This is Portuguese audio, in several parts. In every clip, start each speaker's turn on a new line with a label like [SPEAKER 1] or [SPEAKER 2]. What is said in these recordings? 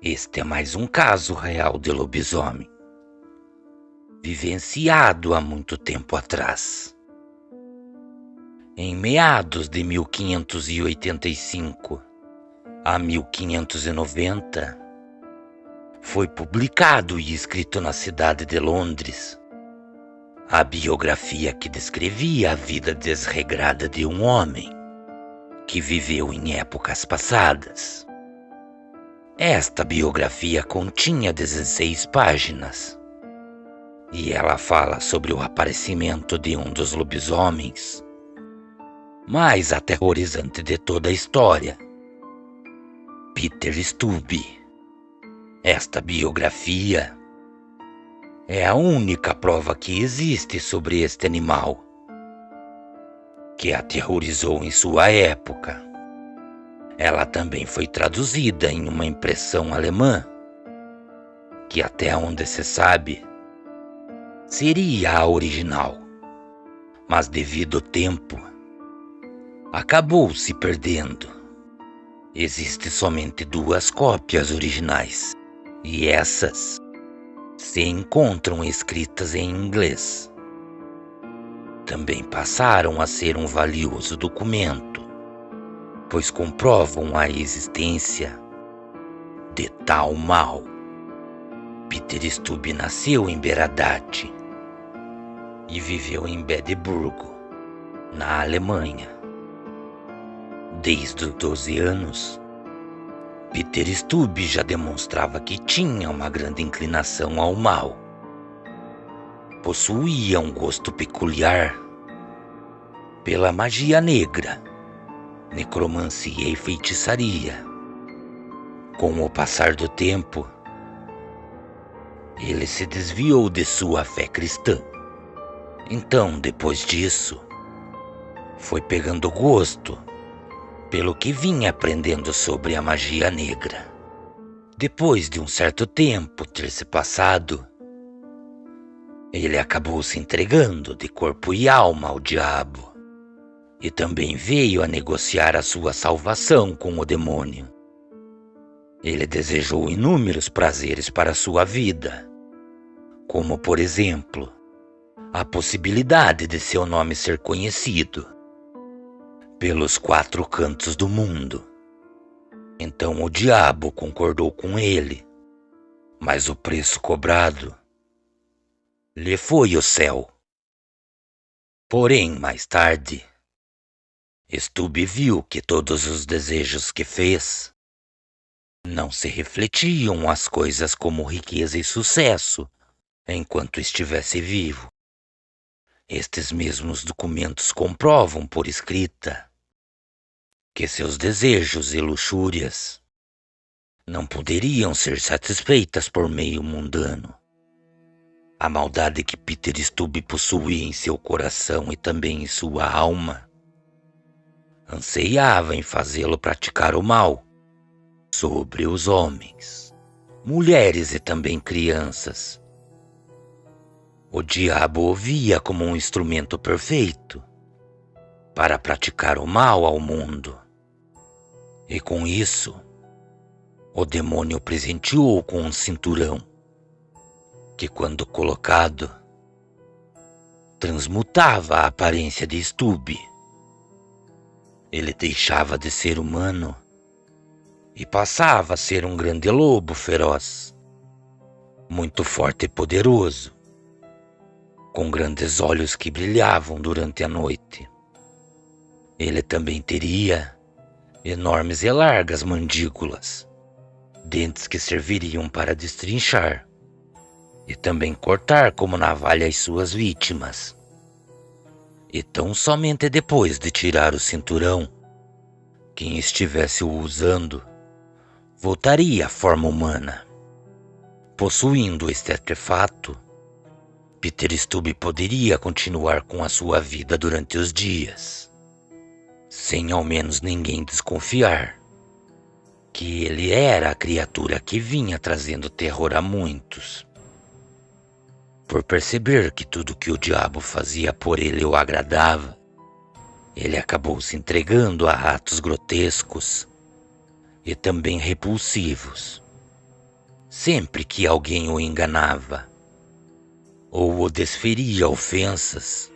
[SPEAKER 1] Este é mais um caso real de lobisomem, vivenciado há muito tempo atrás. Em meados de 1585 a 1590, foi publicado e escrito na cidade de Londres a biografia que descrevia a vida desregrada de um homem que viveu em épocas passadas. Esta biografia continha 16 páginas e ela fala sobre o aparecimento de um dos lobisomens mais aterrorizante de toda a história, Peter Stubbe. Esta biografia é a única prova que existe sobre este animal, que aterrorizou em sua época. Ela também foi traduzida em uma impressão alemã, que até onde se sabe, seria a original, mas devido ao tempo, acabou se perdendo. Existem somente 2 cópias originais, e essas se encontram escritas em inglês. Também passaram a ser um valioso documento, pois comprovam a existência de tal mal. Peter Stubbe nasceu em Beradat e viveu em Bedburgo, na Alemanha. Desde os 12 anos, Peter Stubbe já demonstrava que tinha uma grande inclinação ao mal. Possuía um gosto peculiar pela magia negra, necromancia e feitiçaria. Com o passar do tempo, ele se desviou de sua fé cristã. Então, depois disso, foi pegando gosto pelo que vinha aprendendo sobre a magia negra. Depois de um certo tempo ter se passado, ele acabou se entregando de corpo e alma ao diabo e também veio a negociar a sua salvação com o demônio. Ele desejou inúmeros prazeres para sua vida, como, por exemplo, a possibilidade de seu nome ser conhecido pelos 4 cantos do mundo. Então o diabo concordou com ele, mas o preço cobrado lhe foi o céu. Porém, mais tarde, Stubbe viu que todos os desejos que fez não se refletiam as coisas como riqueza e sucesso enquanto estivesse vivo. Estes mesmos documentos comprovam por escrita que seus desejos e luxúrias não poderiam ser satisfeitas por meio mundano. A maldade que Peter Stubbe possuía em seu coração e também em sua alma anseiava em fazê-lo praticar o mal sobre os homens, mulheres e também crianças. O diabo o via como um instrumento perfeito para praticar o mal ao mundo. E com isso, o demônio o presenteou com um cinturão que, quando colocado, transmutava a aparência de Stubbe. Ele deixava de ser humano e passava a ser um grande lobo feroz, muito forte e poderoso, com grandes olhos que brilhavam durante a noite. Ele também teria enormes e largas mandíbulas, dentes que serviriam para destrinchar e também cortar como navalha as suas vítimas. E tão somente depois de tirar o cinturão, quem estivesse o usando voltaria à forma humana. Possuindo este artefato, Peter Stubbe poderia continuar com a sua vida durante os dias, sem ao menos ninguém desconfiar que ele era a criatura que vinha trazendo terror a muitos. Por perceber que tudo que o diabo fazia por ele o agradava, ele acabou se entregando a atos grotescos e também repulsivos. Sempre que alguém o enganava ou o desferia ofensas,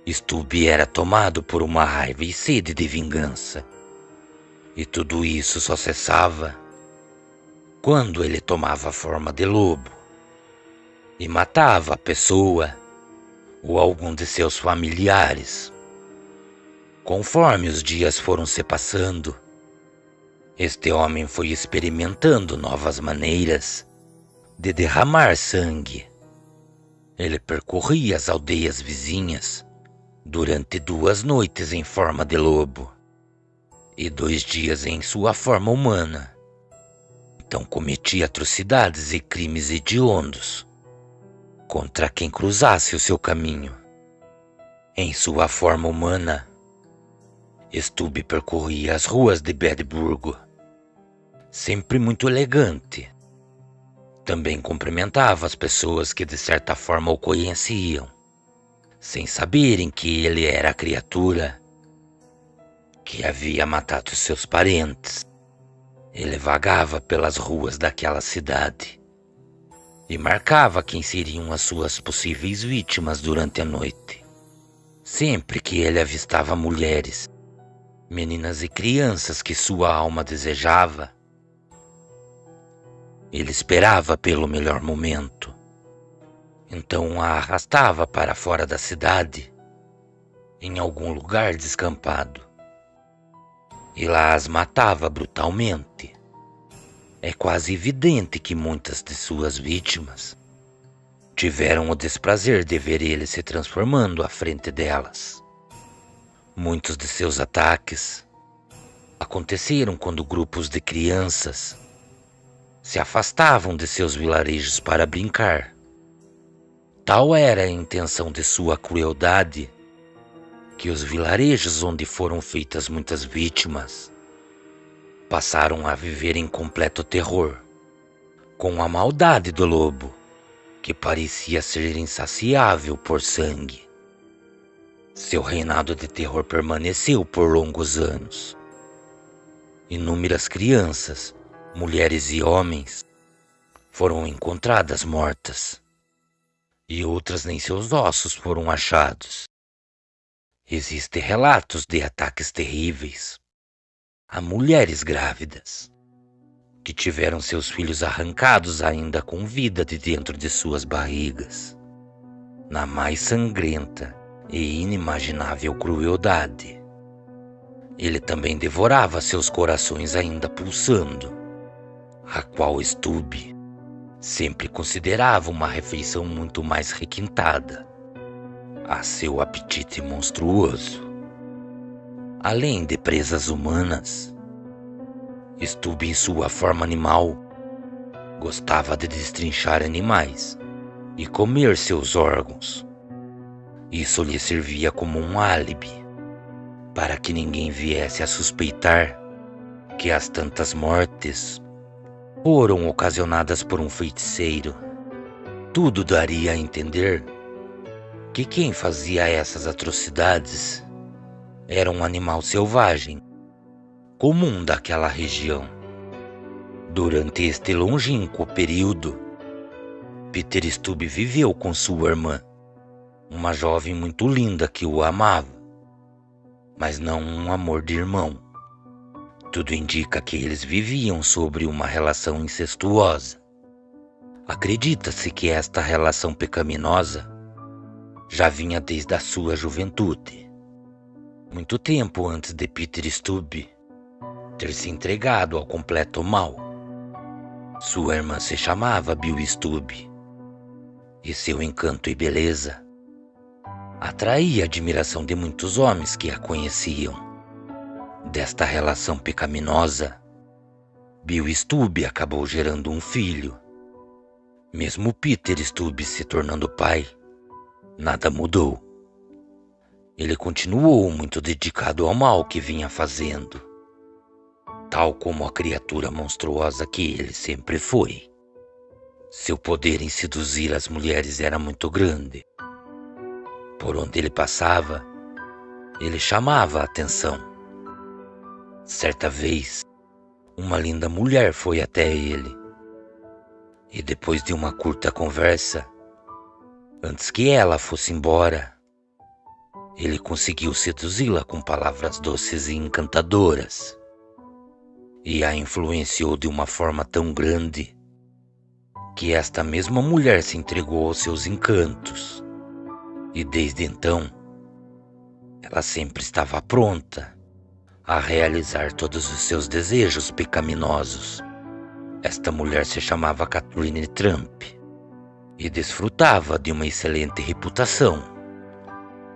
[SPEAKER 1] Stubby era tomado por uma raiva e sede de vingança. E tudo isso só cessava quando ele tomava a forma de lobo e matava a pessoa ou algum de seus familiares. Conforme os dias foram se passando, este homem foi experimentando novas maneiras de derramar sangue. Ele percorria as aldeias vizinhas durante 2 noites em forma de lobo e 2 dias em sua forma humana. Então cometia atrocidades e crimes hediondos contra quem cruzasse o seu caminho. Em sua forma humana, Stubby percorria as ruas de Bedburgo, sempre muito elegante. Também cumprimentava as pessoas que de certa forma o conheciam, sem saberem que ele era a criatura que havia matado seus parentes. Ele vagava pelas ruas daquela cidade e marcava quem seriam as suas possíveis vítimas durante a noite. Sempre que ele avistava mulheres, meninas e crianças que sua alma desejava, ele esperava pelo melhor momento. Então a arrastava para fora da cidade, em algum lugar descampado, e lá as matava brutalmente. É quase evidente que muitas de suas vítimas tiveram o desprazer de ver ele se transformando à frente delas. Muitos de seus ataques aconteceram quando grupos de crianças se afastavam de seus vilarejos para brincar. Tal era a intenção de sua crueldade que os vilarejos onde foram feitas muitas vítimas passaram a viver em completo terror, com a maldade do lobo, que parecia ser insaciável por sangue. Seu reinado de terror permaneceu por longos anos. Inúmeras crianças, mulheres e homens foram encontradas mortas, e outras nem seus ossos foram achados. Existem relatos de ataques terríveis a mulheres grávidas, que tiveram seus filhos arrancados ainda com vida de dentro de suas barrigas, na mais sangrenta e inimaginável crueldade. Ele também devorava seus corações ainda pulsando, a qual Stubby sempre considerava uma refeição muito mais requintada a seu apetite monstruoso. Além de presas humanas, Stubby, em sua forma animal, gostava de destrinchar animais e comer seus órgãos. Isso lhe servia como um álibi para que ninguém viesse a suspeitar que as tantas mortes foram ocasionadas por um feiticeiro. Tudo daria a entender que quem fazia essas atrocidades era um animal selvagem, comum daquela região. Durante este longínquo período, Peter Stubby viveu com sua irmã, uma jovem muito linda que o amava, mas não um amor de irmão. Tudo indica que eles viviam sobre uma relação incestuosa. Acredita-se que esta relação pecaminosa já vinha desde a sua juventude, muito tempo antes de Peter Stubby ter se entregado ao completo mal. Sua irmã se chamava Bill Stubby, e seu encanto e beleza atraía a admiração de muitos homens que a conheciam. Desta relação pecaminosa, Bill Stubby acabou gerando um filho. Mesmo Peter Stubby se tornando pai, nada mudou. Ele continuou muito dedicado ao mal que vinha fazendo, tal como a criatura monstruosa que ele sempre foi. Seu poder em seduzir as mulheres era muito grande. Por onde ele passava, ele chamava a atenção. Certa vez, uma linda mulher foi até ele E depois de uma curta conversa, antes que ela fosse embora, ele conseguiu seduzi-la com palavras doces e encantadoras, e a influenciou de uma forma tão grande que esta mesma mulher se entregou aos seus encantos. E desde então, ela sempre estava pronta a realizar todos os seus desejos pecaminosos. Esta mulher se chamava Catherine Trump e desfrutava de uma excelente reputação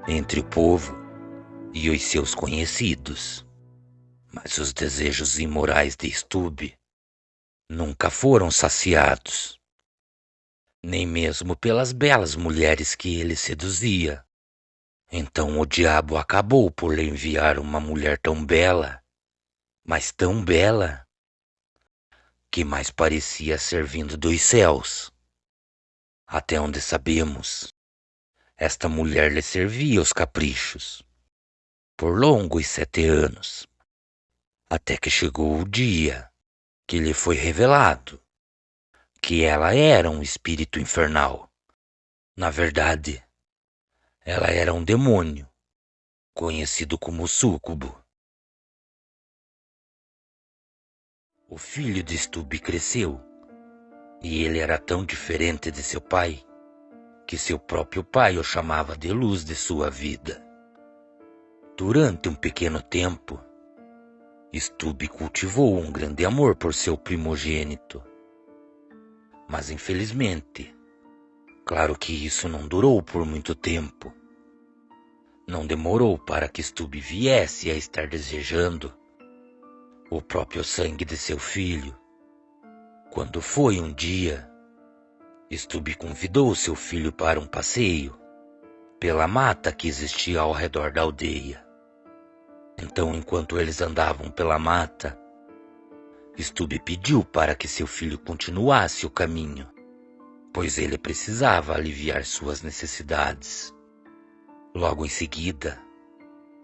[SPEAKER 1] entre o povo e os seus conhecidos. Mas os desejos imorais de Stubbs nunca foram saciados, nem mesmo pelas belas mulheres que ele seduzia. Então o diabo acabou por lhe enviar uma mulher tão bela, mas tão bela, que mais parecia ser vindo dos céus. Até onde sabemos, esta mulher lhe servia os caprichos por longos 7 anos, até que chegou o dia que lhe foi revelado que ela era um espírito infernal. Na verdade, ela era um demônio, conhecido como súcubo. O filho de Stubbs cresceu, e ele era tão diferente de seu pai, que seu próprio pai o chamava de luz de sua vida. Durante um pequeno tempo, Stubbs cultivou um grande amor por seu primogênito. Mas infelizmente, claro que isso não durou por muito tempo. Não demorou para que Stubbs viesse a estar desejando o próprio sangue de seu filho. Quando foi um dia, Stubbs convidou seu filho para um passeio pela mata que existia ao redor da aldeia. Então, enquanto eles andavam pela mata, Stubbs pediu para que seu filho continuasse o caminho, pois ele precisava aliviar suas necessidades. Logo em seguida,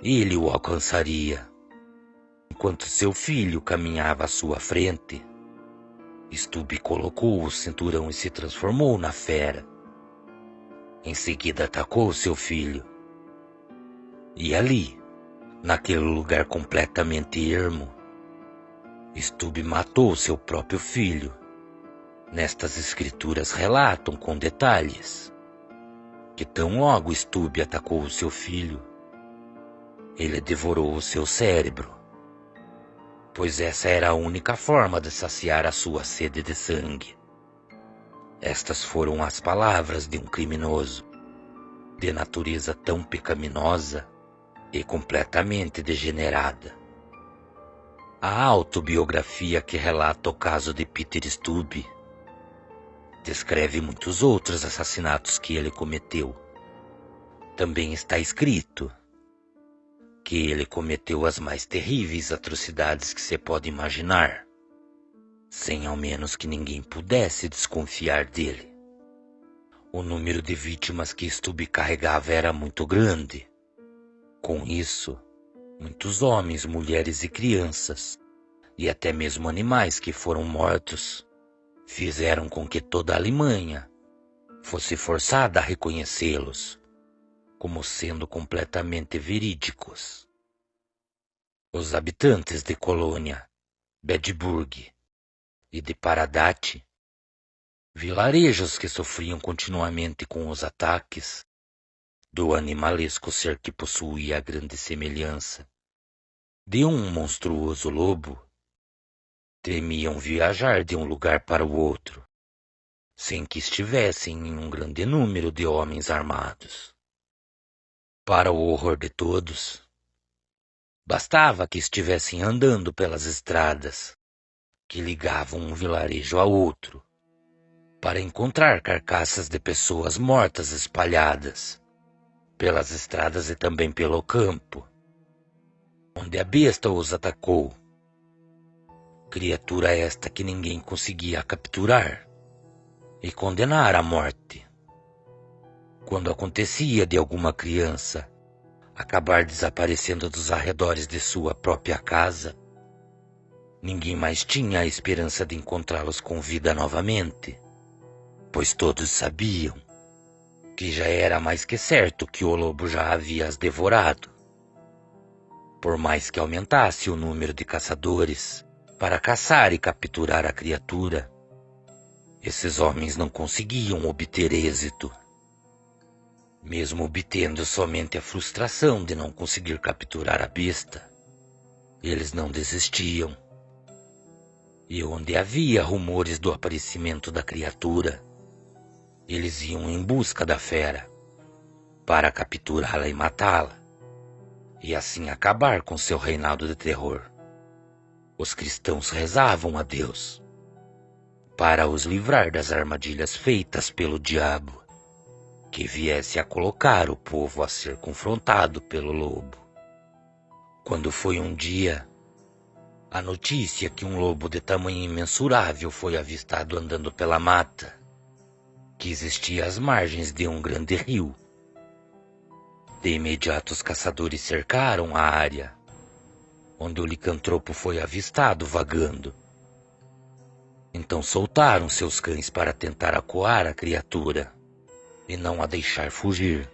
[SPEAKER 1] ele o alcançaria. Enquanto seu filho caminhava à sua frente, Stubbs colocou o cinturão e se transformou na fera. Em seguida atacou seu filho. E ali, naquele lugar completamente ermo, Stubbs matou seu próprio filho. Nestas escrituras relatam com detalhes que tão logo Stubbs atacou o seu filho, ele devorou o seu cérebro, pois essa era a única forma de saciar a sua sede de sangue. Estas foram as palavras de um criminoso, de natureza tão pecaminosa e completamente degenerada. A autobiografia que relata o caso de Peter Stubbs descreve muitos outros assassinatos que ele cometeu. Também está escrito que ele cometeu as mais terríveis atrocidades que se pode imaginar, sem ao menos que ninguém pudesse desconfiar dele. O número de vítimas que Stubbs carregava era muito grande. Com isso, muitos homens, mulheres e crianças, e até mesmo animais que foram mortos, fizeram com que toda a Alemanha fosse forçada a reconhecê-los como sendo completamente verídicos. Os habitantes de Colônia, Bedburg e de Paradat, vilarejos que sofriam continuamente com os ataques do animalesco ser que possuía a grande semelhança de um monstruoso lobo, temiam viajar de um lugar para o outro, sem que estivessem em um grande número de homens armados. Para o horror de todos, bastava que estivessem andando pelas estradas que ligavam um vilarejo a outro, para encontrar carcaças de pessoas mortas espalhadas pelas estradas e também pelo campo, onde a besta os atacou. Criatura esta que ninguém conseguia capturar e condenar à morte. Quando acontecia de alguma criança acabar desaparecendo dos arredores de sua própria casa, ninguém mais tinha a esperança de encontrá-los com vida novamente. pois todos sabiam que já era mais que certo que o lobo já havia as devorado. Por mais que aumentasse o número de caçadores para caçar e capturar a criatura, esses homens não conseguiam obter êxito. Mesmo obtendo somente a frustração de não conseguir capturar a besta, eles não desistiam. E onde havia rumores do aparecimento da criatura, eles iam em busca da fera para capturá-la e matá-la, e assim acabar com seu reinado de terror. Os cristãos rezavam a Deus para os livrar das armadilhas feitas pelo diabo, que viesse a colocar o povo a ser confrontado pelo lobo. Quando foi um dia, a notícia que um lobo de tamanho imensurável foi avistado andando pela mata, que existia às margens de um grande rio. De imediato os caçadores cercaram a área onde o licantropo foi avistado vagando. Então soltaram seus cães para tentar acuar a criatura e não a deixar fugir.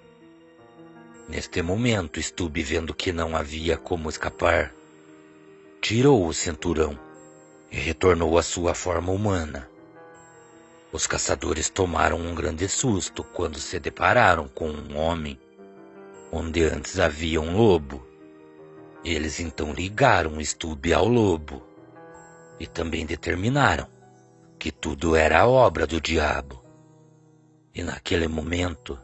[SPEAKER 1] Neste momento, Stubby, vendo que não havia como escapar, tirou o cinturão e retornou à sua forma humana. Os caçadores tomaram um grande susto quando se depararam com um homem onde antes havia um lobo. Eles então ligaram Stubby ao lobo e também determinaram que tudo era obra do diabo. E naquele momento,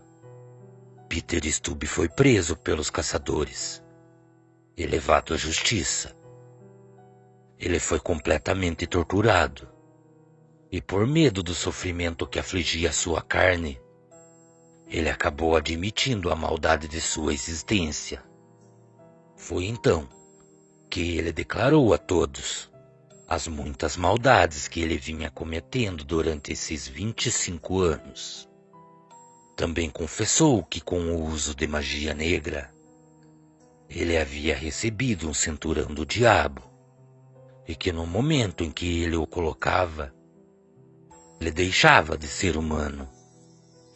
[SPEAKER 1] Peter Stubby foi preso pelos caçadores e levado à justiça. Ele foi completamente torturado e, por medo do sofrimento que afligia sua carne, ele acabou admitindo a maldade de sua existência. Foi então que ele declarou a todos as muitas maldades que ele vinha cometendo durante esses 25 anos. Também confessou que, com o uso de magia negra, ele havia recebido um cinturão do diabo e que no momento em que ele o colocava, ele deixava de ser humano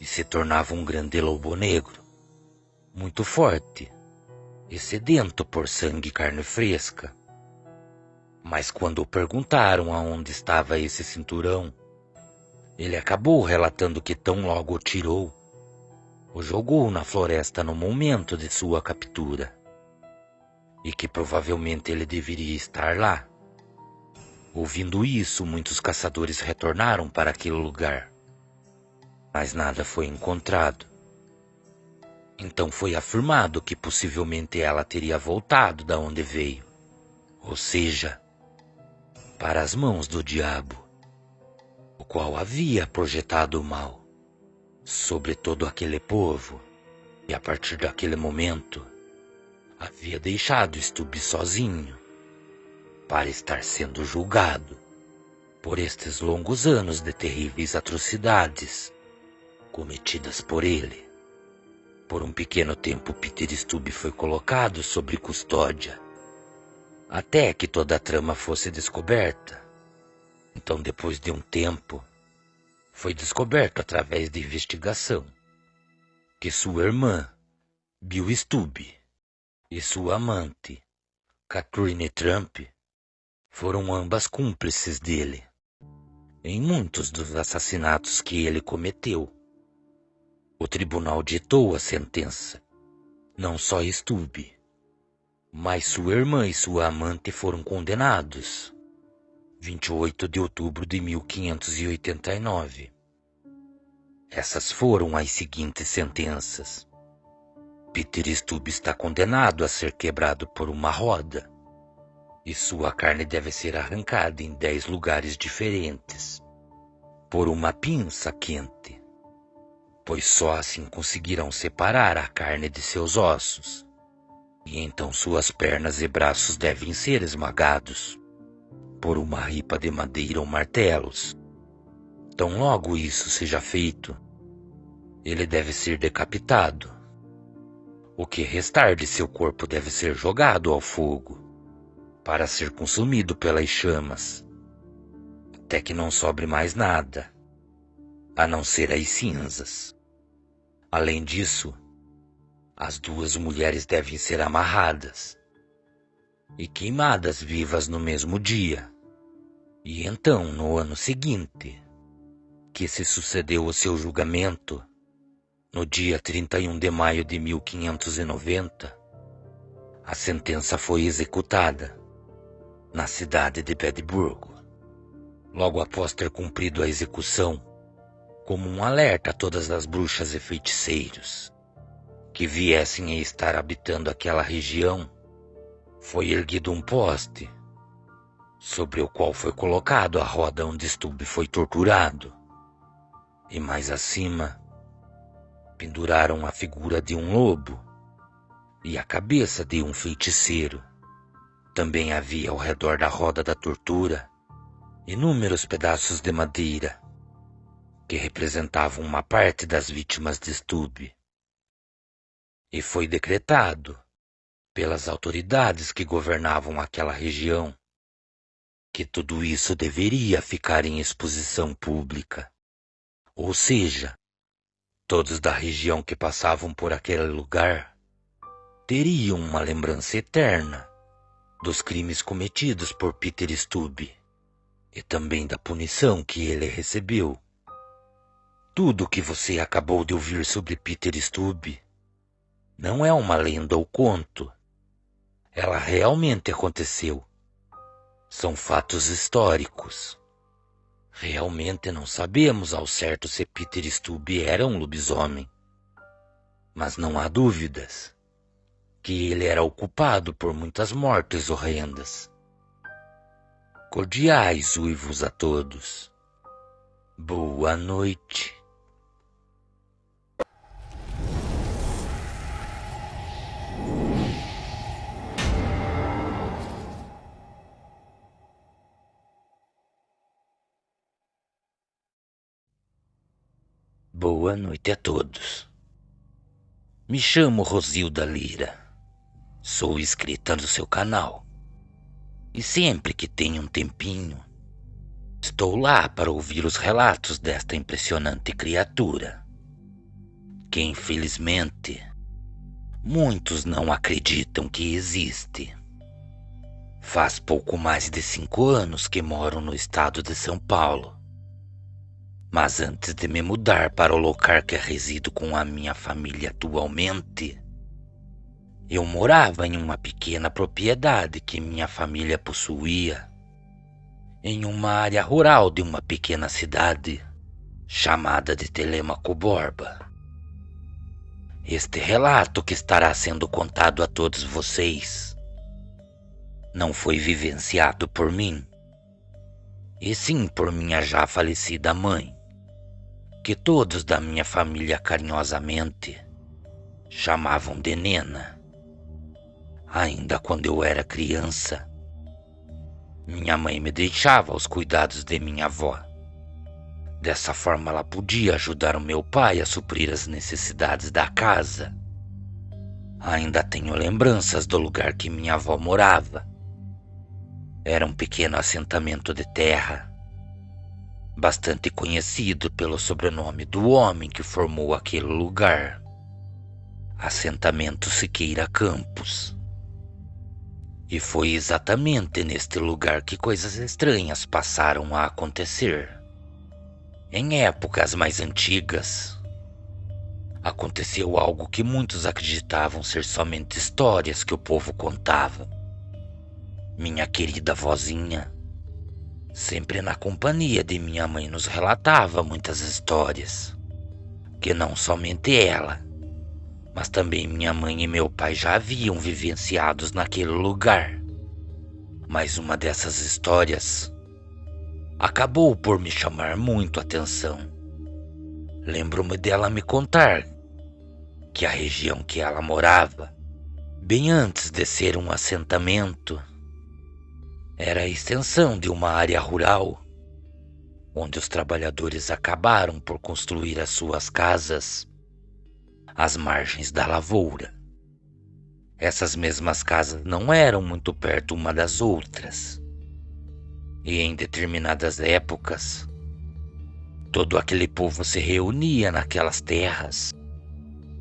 [SPEAKER 1] e se tornava um grande lobo negro, muito forte e sedento por sangue e carne fresca. Mas quando perguntaram aonde estava esse cinturão, ele acabou relatando que tão logo o tirou, o jogou na floresta no momento de sua captura, e que provavelmente ele deveria estar lá. Ouvindo isso, muitos caçadores retornaram para aquele lugar, mas nada foi encontrado. Então foi afirmado que possivelmente ela teria voltado da onde veio, ou seja, para as mãos do diabo, o qual havia projetado o mal sobre todo aquele povo, e a partir daquele momento havia deixado Stubby sozinho para estar sendo julgado por estes longos anos de terríveis atrocidades cometidas por ele. Por um pequeno tempo, Peter Stubby foi colocado sob custódia, até que toda a trama fosse descoberta. Então, depois de um tempo, foi descoberto através de investigação que sua irmã, Bill Stubby, e sua amante, Catherine Trump, foram ambas cúmplices dele em muitos dos assassinatos que ele cometeu. O tribunal ditou a sentença. Não só Stubby, mas sua irmã e sua amante foram condenados. 28 de outubro de 1589. Essas foram as seguintes sentenças. Peter Stubby está condenado a ser quebrado por uma roda, e sua carne deve ser arrancada em 10 lugares diferentes, por uma pinça quente, pois só assim conseguirão separar a carne de seus ossos, e então suas pernas e braços devem ser esmagados por uma ripa de madeira ou martelos. Tão logo isso seja feito, ele deve ser decapitado. O que restar de seu corpo deve ser jogado ao fogo, para ser consumido pelas chamas, até que não sobre mais nada. a não ser as cinzas. Além disso, as duas mulheres devem ser amarradas e queimadas vivas no mesmo dia. E então, no ano seguinte, que se sucedeu o seu julgamento, no dia 31 de maio de 1590, a sentença foi executada na cidade de Edimburgo. Logo após ter cumprido a execução, como um alerta a todas as bruxas e feiticeiros que viessem a estar habitando aquela região, foi erguido um poste, sobre o qual foi colocado a roda onde Stubbe foi torturado. E mais acima, penduraram a figura de um lobo e a cabeça de um feiticeiro. Também havia ao redor da roda da tortura inúmeros pedaços de madeira que representavam uma parte das vítimas de Stubbe. E foi decretado pelas autoridades que governavam aquela região que tudo isso deveria ficar em exposição pública. Ou seja, todos da região que passavam por aquele lugar teriam uma lembrança eterna dos crimes cometidos por Peter Stubbe e também da punição que ele recebeu. Tudo o que você acabou de ouvir sobre Peter Stubbe não é uma lenda ou conto. Ela realmente aconteceu. São fatos históricos. Realmente não sabemos ao certo se Peter Stubbe era um lobisomem, mas não há dúvidas que ele era o culpado por muitas mortes horrendas. Cordiais uivos a todos. Boa noite. Boa noite a todos. Me chamo Rosilda Lira. Sou inscrita no seu canal. E sempre que tenho um tempinho, estou lá para ouvir os relatos desta impressionante criatura, que infelizmente muitos não acreditam que existe. Faz pouco mais de 5 anos que moro no estado de São Paulo. Mas antes de me mudar para o local que resido com a minha família atualmente, eu morava em uma pequena propriedade que minha família possuía, em uma área rural de uma pequena cidade chamada de Telêmaco Borba. Este relato que estará sendo contado a todos vocês não foi vivenciado por mim, e sim por minha já falecida mãe, que todos da minha família carinhosamente chamavam de Nena. Ainda quando eu era criança, minha mãe me deixava aos cuidados de minha avó. Dessa forma ela podia ajudar o meu pai a suprir as necessidades da casa. Ainda tenho lembranças do lugar que minha avó morava. Era um pequeno assentamento de terra, bastante conhecido pelo sobrenome do homem que formou aquele lugar, Assentamento Siqueira Campos. E foi exatamente neste lugar que coisas estranhas passaram a acontecer. Em épocas mais antigas, aconteceu algo que muitos acreditavam ser somente histórias que o povo contava. Minha querida vozinha, sempre na companhia de minha mãe, nos relatava muitas histórias, que não somente ela, mas também minha mãe e meu pai já haviam vivenciados naquele lugar. Mas uma dessas histórias acabou por me chamar muito a atenção. Lembro-me dela me contar que a região que ela morava, bem antes de ser um assentamento, era a extensão de uma área rural, onde os trabalhadores acabaram por construir as suas casas às margens da lavoura. Essas mesmas casas não eram muito perto uma das outras, e em determinadas épocas, Todo aquele povo se reunia naquelas terras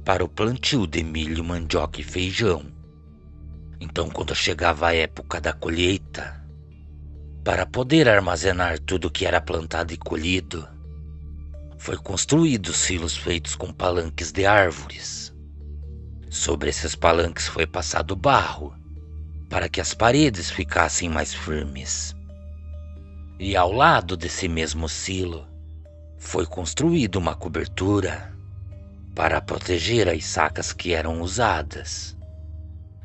[SPEAKER 1] para o plantio de milho, mandioca e feijão. Então, quando chegava a época da colheita, para poder armazenar tudo que era plantado e colhido, foi construídos silos feitos com palanques de árvores. Sobre esses palanques foi passado barro, para que as paredes ficassem mais firmes. E ao lado desse mesmo silo, foi construída uma cobertura para proteger as sacas que eram usadas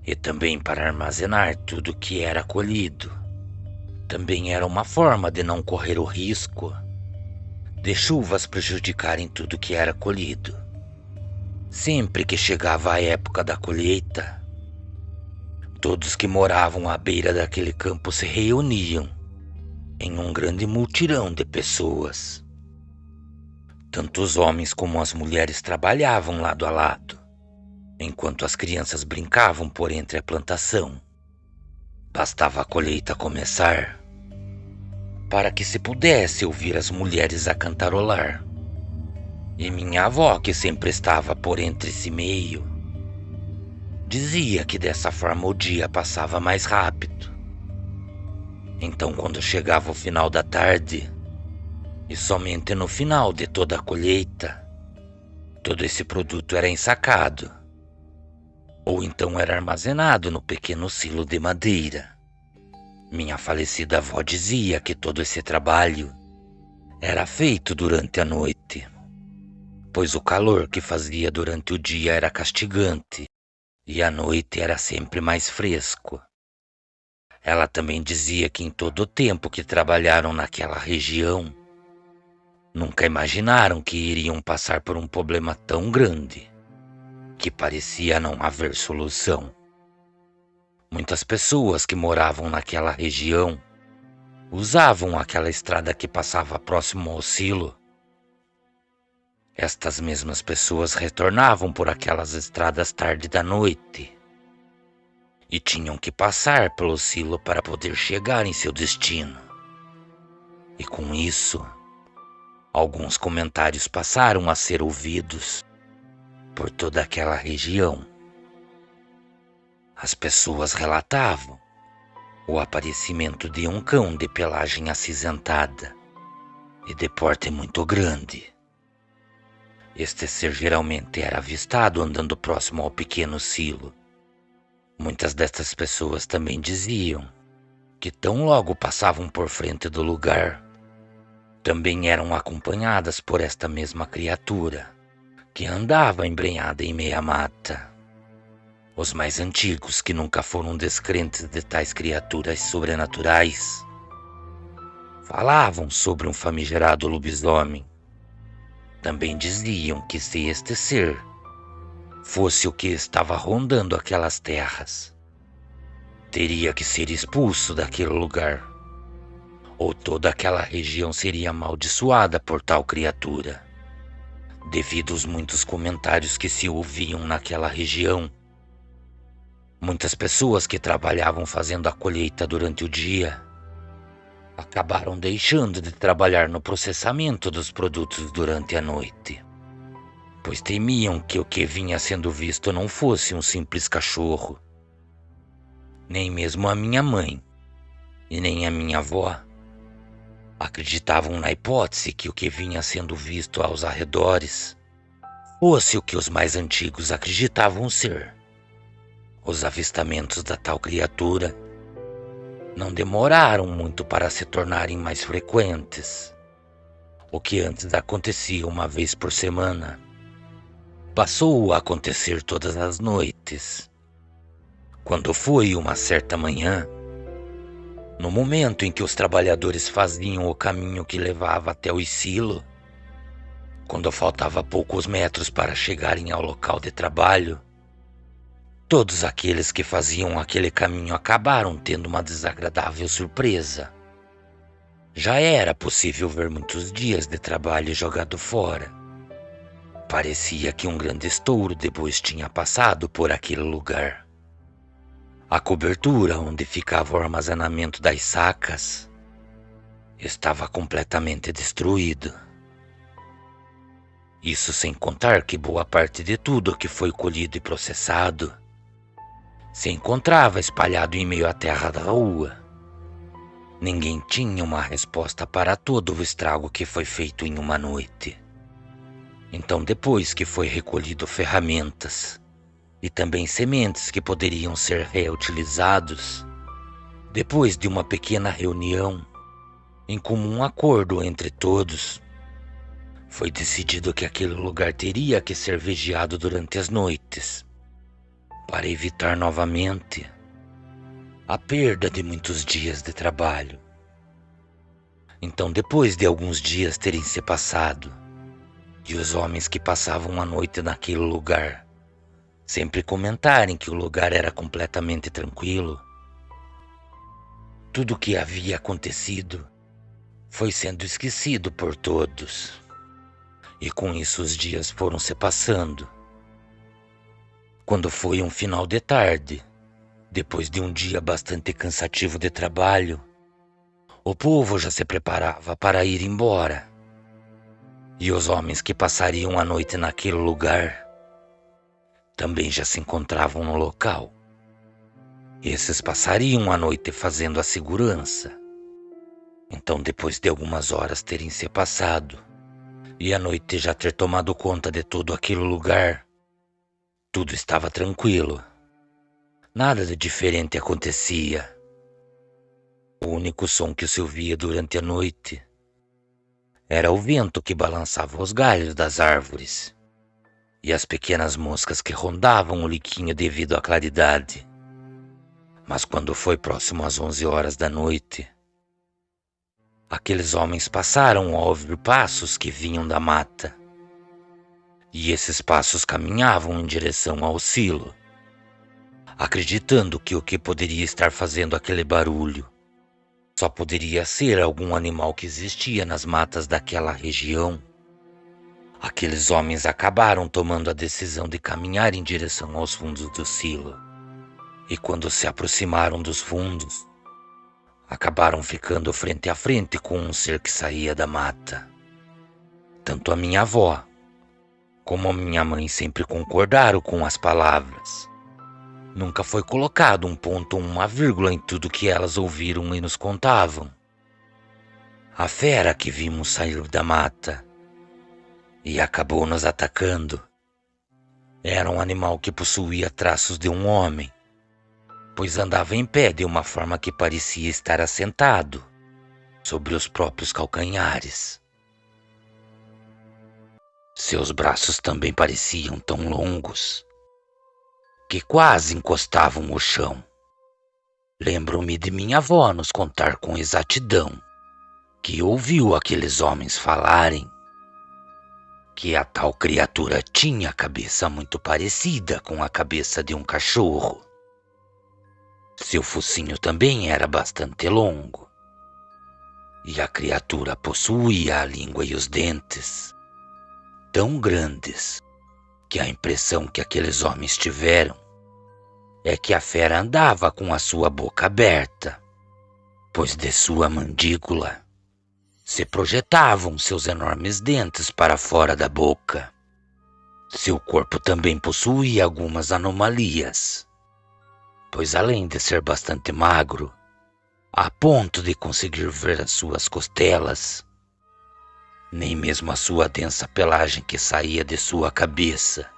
[SPEAKER 1] e também para armazenar tudo que era colhido. Também era uma forma de não correr o risco de chuvas prejudicarem tudo que era colhido. Sempre que chegava a época da colheita, todos que moravam à beira daquele campo se reuniam em um grande mutirão de pessoas. Tanto os homens como as mulheres trabalhavam lado a lado, enquanto as crianças brincavam por entre a plantação. Bastava a colheita começar para que se pudesse ouvir as mulheres a cantarolar. E minha avó, que sempre estava por entre esse meio, dizia que dessa forma o dia passava mais rápido. Então, quando chegava o final da tarde, e somente no final de toda a colheita, todo esse produto era ensacado, ou então era armazenado no pequeno silo de madeira. Minha falecida avó dizia que todo esse trabalho era feito durante a noite, pois o calor que fazia durante o dia era castigante e à noite era sempre mais fresco. Ela também dizia que em todo o tempo que trabalharam naquela região, nunca imaginaram que iriam passar por um problema tão grande, que parecia não haver solução. Muitas pessoas que moravam naquela região usavam aquela estrada que passava próximo ao silo. Estas mesmas pessoas retornavam por aquelas estradas tarde da noite e tinham que passar pelo silo para poder chegar em seu destino. E com isso, alguns comentários passaram a ser ouvidos por toda aquela região. As pessoas relatavam o aparecimento de um cão de pelagem acinzentada e de porte muito grande. Este ser geralmente era avistado andando próximo ao pequeno silo. Muitas destas pessoas também diziam que tão logo passavam por frente do lugar, também eram acompanhadas por esta mesma criatura, que andava embrenhada em meia mata. Os mais antigos, que nunca foram descrentes de tais criaturas sobrenaturais, falavam sobre um famigerado lobisomem. Também diziam que se este ser fosse o que estava rondando aquelas terras, teria que ser expulso daquele lugar, ou toda aquela região seria amaldiçoada por tal criatura. Devido aos muitos comentários que se ouviam naquela região, muitas pessoas que trabalhavam fazendo a colheita durante o dia acabaram deixando de trabalhar no processamento dos produtos durante a noite, pois temiam que o que vinha sendo visto não fosse um simples cachorro. Nem mesmo a minha mãe e nem a minha avó acreditavam na hipótese que o que vinha sendo visto aos arredores fosse o que os mais antigos acreditavam ser. Os avistamentos da tal criatura não demoraram muito para se tornarem mais frequentes. O que antes acontecia uma vez por semana passou a acontecer todas as noites. Quando foi uma certa manhã, no momento em que os trabalhadores faziam o caminho que levava até o silo, quando faltava poucos metros para chegarem ao local de trabalho, todos aqueles que faziam aquele caminho acabaram tendo uma desagradável surpresa. Já era possível ver muitos dias de trabalho jogado fora. Parecia que um grande estouro de bois tinha passado por aquele lugar. A cobertura onde ficava o armazenamento das sacas estava completamente destruída. Isso sem contar que boa parte de tudo que foi colhido e processado se encontrava espalhado em meio à terra da rua. Ninguém tinha uma resposta para todo o estrago que foi feito em uma noite. Então, depois que foi recolhido ferramentas e também sementes que poderiam ser reutilizados, depois de uma pequena reunião, em comum acordo entre todos, foi decidido que aquele lugar teria que ser vigiado durante as noites, para evitar novamente a perda de muitos dias de trabalho. Então, depois de alguns dias terem se passado, e os homens que passavam a noite naquele lugar sempre comentarem que o lugar era completamente tranquilo, tudo o que havia acontecido foi sendo esquecido por todos. E com isso os dias foram se passando. Quando foi um final de tarde, depois de um dia bastante cansativo de trabalho, o povo já se preparava para ir embora. E os homens que passariam a noite naquele lugar também já se encontravam no local. Esses passariam a noite fazendo a segurança. Então, depois de algumas horas terem se passado e a noite já ter tomado conta de todo aquele lugar, tudo estava tranquilo. Nada de diferente acontecia. O único som que se ouvia durante a noite era o vento que balançava os galhos das árvores e as pequenas moscas que rondavam o liquinho devido à claridade. Mas quando foi próximo às 11 horas da noite, aqueles homens passaram a ouvir passos que vinham da mata. E esses passos caminhavam em direção ao silo, acreditando que o que poderia estar fazendo aquele barulho só poderia ser algum animal que existia nas matas daquela região. Aqueles homens acabaram tomando a decisão de caminhar em direção aos fundos do silo. E quando se aproximaram dos fundos, acabaram ficando frente a frente com um ser que saía da mata. Tanto a minha avó como a minha mãe sempre concordaram com as palavras. Nunca foi colocado um ponto ou uma vírgula em tudo que elas ouviram e nos contavam. A fera que vimos sair da mata e acabou nos atacando era um animal que possuía traços de um homem, pois andava em pé de uma forma que parecia estar assentado sobre os próprios calcanhares. Seus braços também pareciam tão longos que quase encostavam o chão. Lembro-me de minha avó nos contar com exatidão que ouviu aqueles homens falarem que a tal criatura tinha a cabeça muito parecida com a cabeça de um cachorro. Seu focinho também era bastante longo, e a criatura possuía a língua e os dentes tão grandes que a impressão que aqueles homens tiveram é que a fera andava com a sua boca aberta, pois de sua mandíbula se projetavam seus enormes dentes para fora da boca. Seu corpo também possuía algumas anomalias, pois além de ser bastante magro, a ponto de conseguir ver as suas costelas, nem mesmo a sua densa pelagem que saía de sua cabeça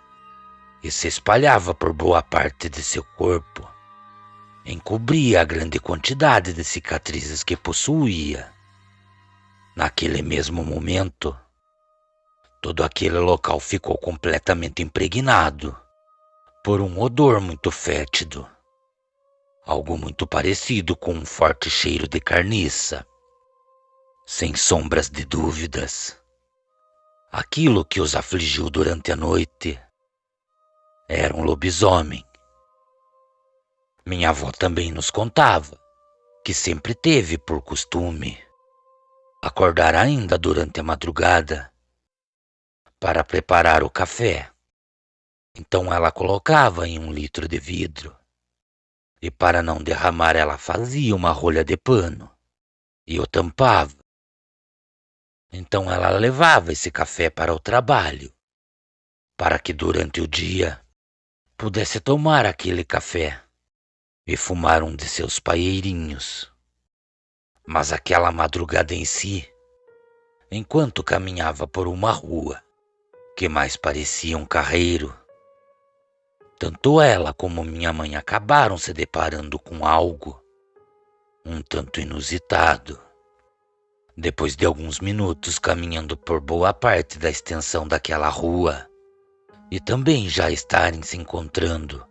[SPEAKER 1] e se espalhava por boa parte de seu corpo encobria a grande quantidade de cicatrizes que possuía. Naquele mesmo momento, todo aquele local ficou completamente impregnado por um odor muito fétido, algo muito parecido com um forte cheiro de carniça. Sem sombras de dúvidas, aquilo que os afligiu durante a noite era um lobisomem. Minha avó também nos contava que sempre teve por costume acordar ainda durante a madrugada para preparar o café. Então ela colocava em um litro de vidro e, para não derramar, ela fazia uma rolha de pano e o tampava. Então ela levava esse café para o trabalho para que durante o dia pudesse tomar aquele café e fumar um de seus paeirinhos. Mas aquela madrugada em si, enquanto caminhava por uma rua que mais parecia um carreiro, tanto ela como minha mãe acabaram se deparando com algo um tanto inusitado. Depois de alguns minutos caminhando por boa parte da extensão daquela rua e também já estarem se encontrando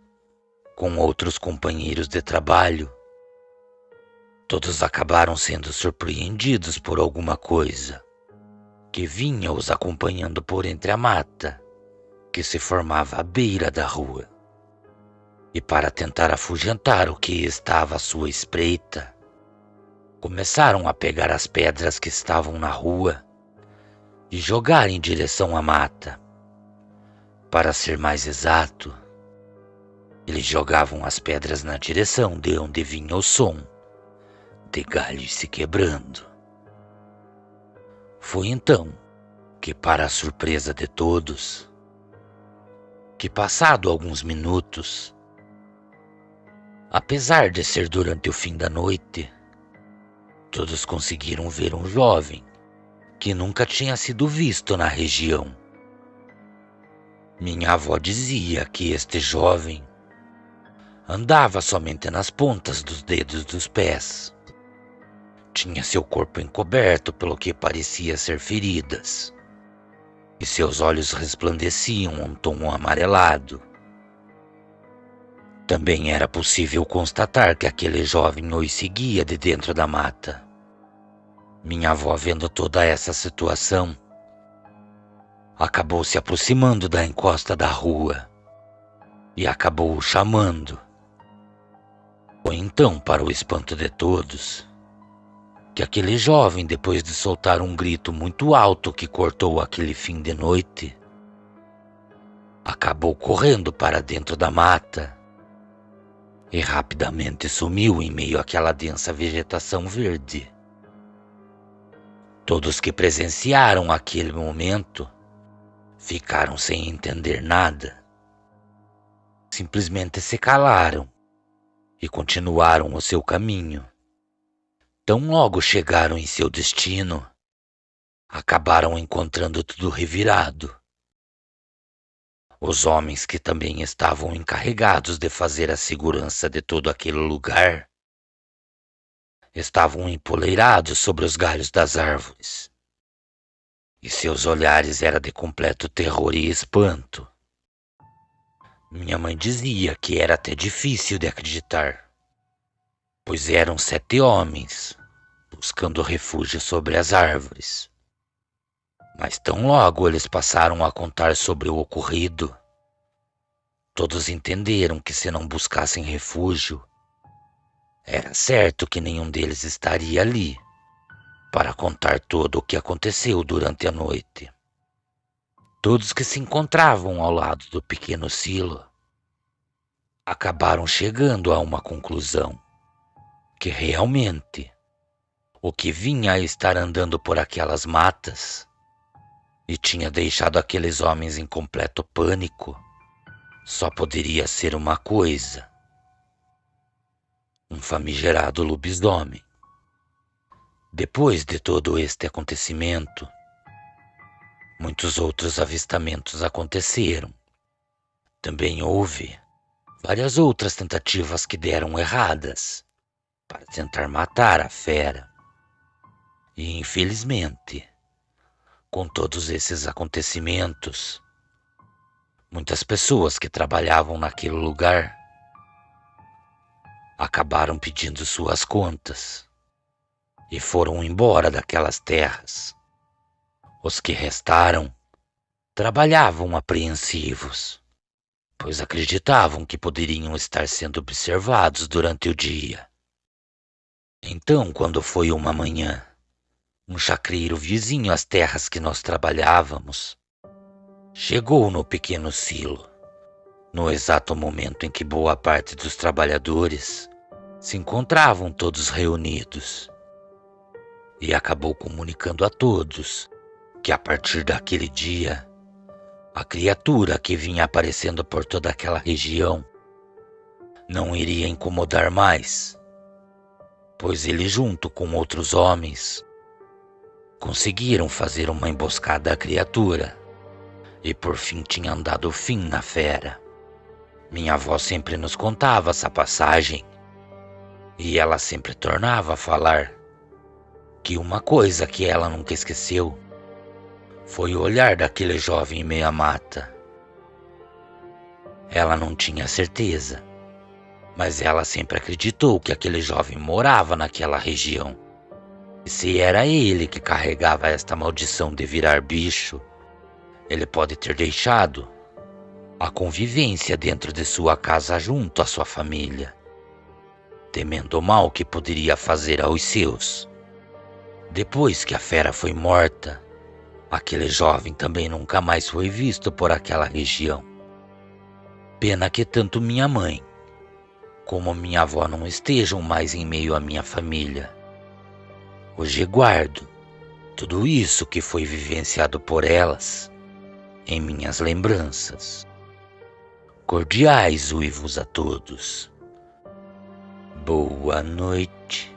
[SPEAKER 1] com outros companheiros de trabalho, todos acabaram sendo surpreendidos por alguma coisa que vinha os acompanhando por entre a mata que se formava à beira da rua. E para tentar afugentar o que estava à sua espreita, começaram a pegar as pedras que estavam na rua e jogar em direção à mata. Para ser mais exato, eles jogavam as pedras na direção de onde vinha o som de galhos se quebrando. Foi então que, para a surpresa de todos, que passado alguns minutos, apesar de ser durante o fim da noite, todos conseguiram ver um jovem que nunca tinha sido visto na região. Minha avó dizia que este jovem andava somente nas pontas dos dedos dos pés. Tinha seu corpo encoberto pelo que parecia ser feridas, e seus olhos resplandeciam um tom amarelado. Também era possível constatar que aquele jovem os seguia de dentro da mata. Minha avó, vendo toda essa situação, acabou se aproximando da encosta da rua e acabou o chamando. Foi então, para o espanto de todos, que aquele jovem, depois de soltar um grito muito alto que cortou aquele fim de noite, acabou correndo para dentro da mata e rapidamente sumiu em meio àquela densa vegetação verde. Todos que presenciaram aquele momento ficaram sem entender nada. Simplesmente se calaram e continuaram o seu caminho. Tão logo chegaram em seu destino, acabaram encontrando tudo revirado. Os homens que também estavam encarregados de fazer a segurança de todo aquele lugar estavam empoleirados sobre os galhos das árvores, e seus olhares eram de completo terror e espanto. Minha mãe dizia que era até difícil de acreditar, pois eram 7 homens buscando refúgio sobre as árvores. Mas tão logo eles passaram a contar sobre o ocorrido, todos entenderam que se não buscassem refúgio, era certo que nenhum deles estaria ali para contar todo o que aconteceu durante a noite. Todos que se encontravam ao lado do pequeno silo acabaram chegando a uma conclusão, que realmente o que vinha a estar andando por aquelas matas e tinha deixado aqueles homens em completo pânico só poderia ser uma coisa: um famigerado lobisomem. Depois de todo este acontecimento, muitos outros avistamentos aconteceram. Também houve várias outras tentativas que deram erradas para tentar matar a fera. E infelizmente, com todos esses acontecimentos, muitas pessoas que trabalhavam naquele lugar acabaram pedindo suas contas e foram embora daquelas terras. Os que restaram trabalhavam apreensivos, pois acreditavam que poderiam estar sendo observados durante o dia. Então, quando foi uma manhã, um chacreiro vizinho às terras que nós trabalhávamos chegou no pequeno silo, no exato momento em que boa parte dos trabalhadores se encontravam todos reunidos, e acabou comunicando a todos que a partir daquele dia A criatura que vinha aparecendo por toda aquela região não iria incomodar mais, pois ele, junto com outros homens, conseguiram fazer uma emboscada à criatura e por fim tinham dado fim na fera. Minha avó sempre nos contava essa passagem e ela sempre tornava a falar que uma coisa que ela nunca esqueceu foi o olhar daquele jovem em meia mata. Ela não tinha certeza, mas ela sempre acreditou que aquele jovem morava naquela região. E se era ele que carregava esta maldição de virar bicho, ele pode ter deixado a convivência dentro de sua casa junto à sua família, temendo o mal que poderia fazer aos seus. Depois que a fera foi morta, aquele jovem também nunca mais foi visto por aquela região. Pena que tanto minha mãe como minha avó não estejam mais em meio à minha família. Hoje guardo tudo isso que foi vivenciado por elas em minhas lembranças. Cordiais uivos a todos. Boa noite.